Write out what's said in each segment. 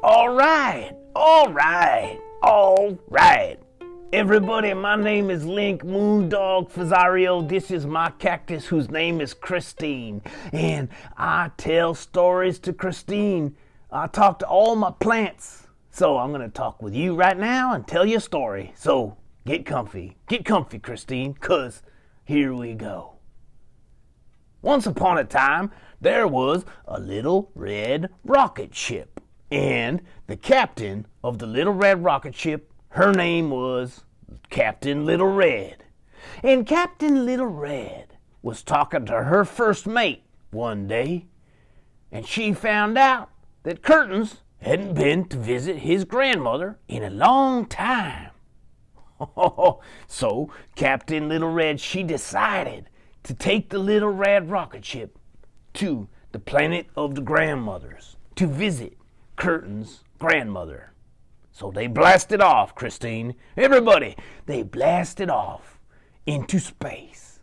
All right, all right, all right. Everybody, my name is Link Moondog Fazario. This is my cactus whose name is Christine. And I tell stories to Christine. I talk to all my plants. So I'm going to talk with you right now and tell you a story. So get comfy, Christine, 'cause here we go. Once upon a time, there was a little red rocket ship. And the captain of the little red rocket ship, her name was Captain Little Red. And Captain Little Red was talking to her first mate one day, and she found out that Curtains hadn't been to visit his grandmother in a long time. So Captain Little Red, she decided to take the little red rocket ship to the planet of the grandmothers to visit Curtains' grandmother. So they blasted off, Christine. Everybody, they blasted off into space.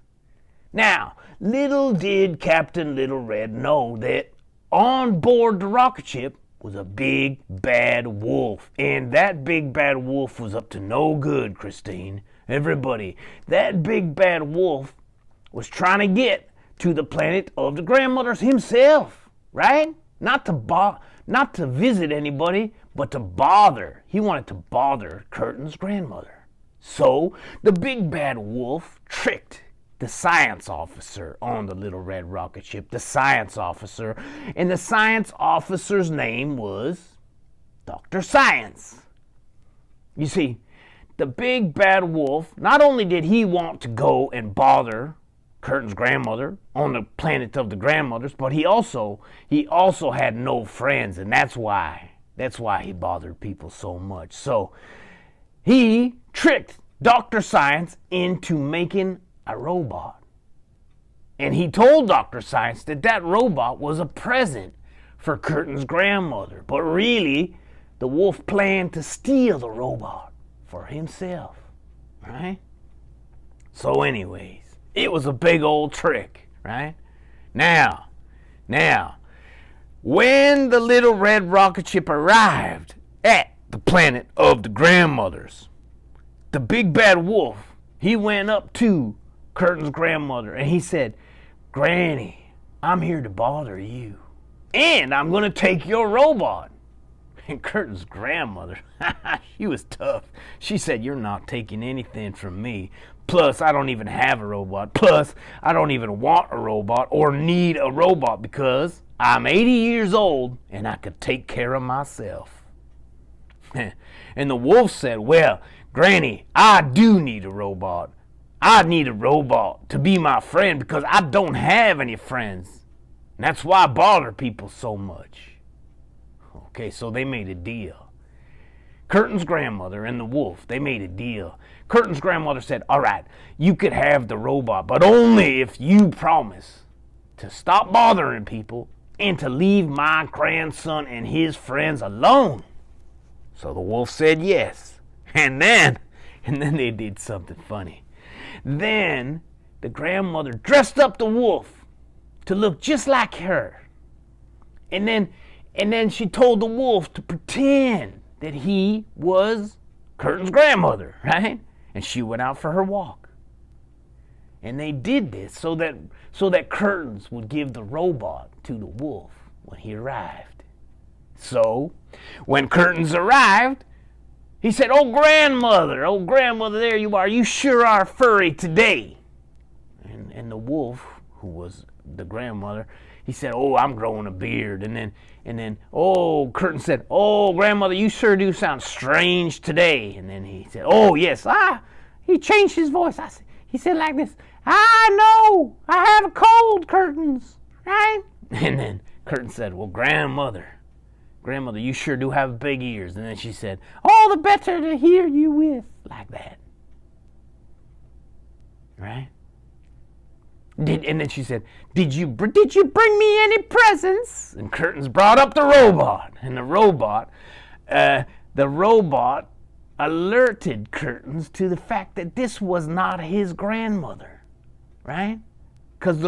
Now, little did Captain Little Red know that on board the rocket ship was a big bad wolf. And that big bad wolf was up to no good, Christine. Everybody, that big bad wolf was trying to get to the planet of the grandmothers himself, right? Not to visit anybody, but to bother. He wanted to bother Curtains' grandmother. So the big bad wolf tricked the science officer on the little red rocket ship, the science officer, and the science officer's name was Dr. Science. You see, the big bad wolf, not only did he want to go and bother Curtains' grandmother on the planet of the grandmothers, but he also had no friends, and that's why he bothered people so much. So he tricked Dr. Science into making a robot. And he told Dr. Science that robot was a present for Curtains' grandmother. But really, the wolf planned to steal the robot for himself, right? So anyways, it was a big old trick, right? Now, when the little red rocket ship arrived at the planet of the grandmothers, the big bad wolf, he went up to Curtains' grandmother and he said, "Granny, I'm here to bother you, and I'm going to take your robot." And Curtains' grandmother, she was tough. She said, "You're not taking anything from me. Plus, I don't even have a robot. Plus, I don't even want a robot or need a robot because I'm 80 years old and I could take care of myself." And the wolf said, "Well, Granny, I do need a robot. I need a robot to be my friend because I don't have any friends. And that's why I bother people so much." Okay, so they made a deal. Curtains' grandmother and the wolf, they made a deal. Curtains' grandmother said, "All right, you could have the robot, but only if you promise to stop bothering people and to leave my grandson and his friends alone." So the wolf said yes. And then they did something funny. Then the grandmother dressed up the wolf to look just like her. And then she told the wolf to pretend that he was Curtains' grandmother, right? And she went out for her walk. And they did this so that Curtains would give the robot to the wolf when he arrived. So when Curtains arrived, he said, oh grandmother, there you are. You sure are furry today." And the wolf, who was the grandmother, he said, "Oh, I'm growing a beard." And then Curtain said, "Oh, grandmother, you sure do sound strange today." And then he said, "Oh, yes, he changed his voice. He said like this, "I know, I have a cold, Curtains, right?" And then Curtain said, "Well, grandmother, you sure do have big ears." And then she said, "All the better to hear you with," like that. Right? And then she said, did you bring me any presents?" And Curtains brought up the robot. And the robot alerted Curtains to the fact that this was not his grandmother, right? Because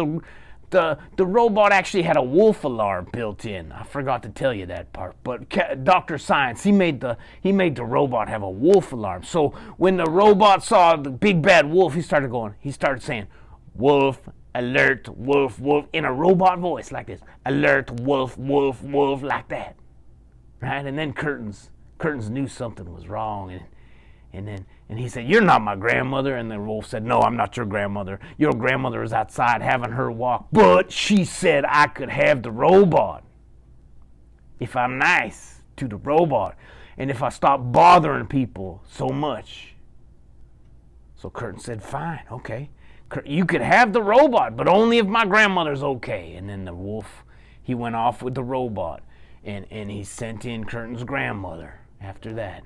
the robot actually had a wolf alarm built in. I forgot to tell you that part. But Dr. Science, he made the robot have a wolf alarm. So when the robot saw the big bad wolf, he started saying, "Wolf, alert, wolf, wolf," in a robot voice like this. "Alert, wolf, wolf, wolf," like that. Right? And then Curtains knew something was wrong, and he said, "You're not my grandmother." And the wolf said, "No, I'm not your grandmother. Your grandmother is outside having her walk. But she said I could have the robot if I'm nice to the robot and if I stop bothering people so much." So Curtin said, "Fine, okay. You could have the robot, but only if my grandmother's okay." And then the wolf, he went off with the robot, and he sent in Curtin's grandmother after that,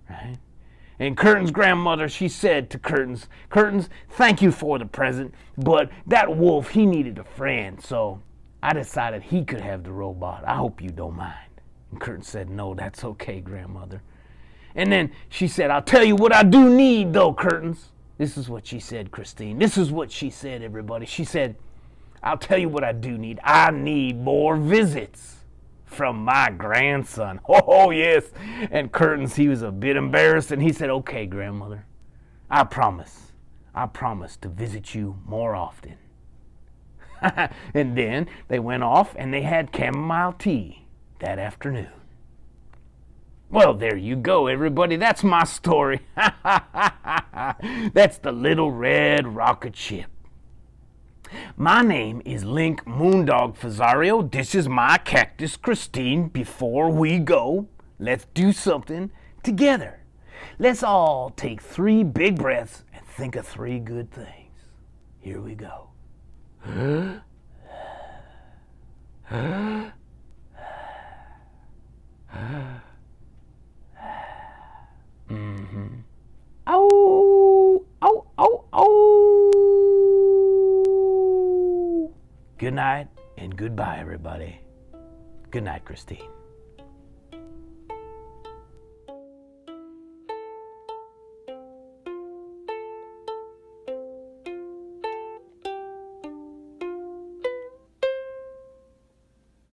right? And Curtin's grandmother, she said to Curtin's, "Thank you for the present, but that wolf, he needed a friend, so I decided he could have the robot. I hope you don't mind." And Curtin said, "No, that's okay, grandmother." And then she said, "I'll tell you what I do need, though, Curtains." This is what she said, Christine. This is what she said, everybody. She said, "I'll tell you what I do need. I need more visits from my grandson." Oh, yes. And Curtains, he was a bit embarrassed, and he said, "Okay, grandmother, I promise to visit you more often." And then they went off and they had chamomile tea that afternoon. Well, there you go, everybody. That's my story. That's the Little Red Rocket Ship. My name is Link Moondog Fazario. This is my cactus, Christine. Before we go, let's do something together. Let's all take 3 big breaths and think of 3 good things. Here we go. Mm-hmm. Ow! Ow! Ow! Ow! Good night and goodbye, everybody. Good night, Christine.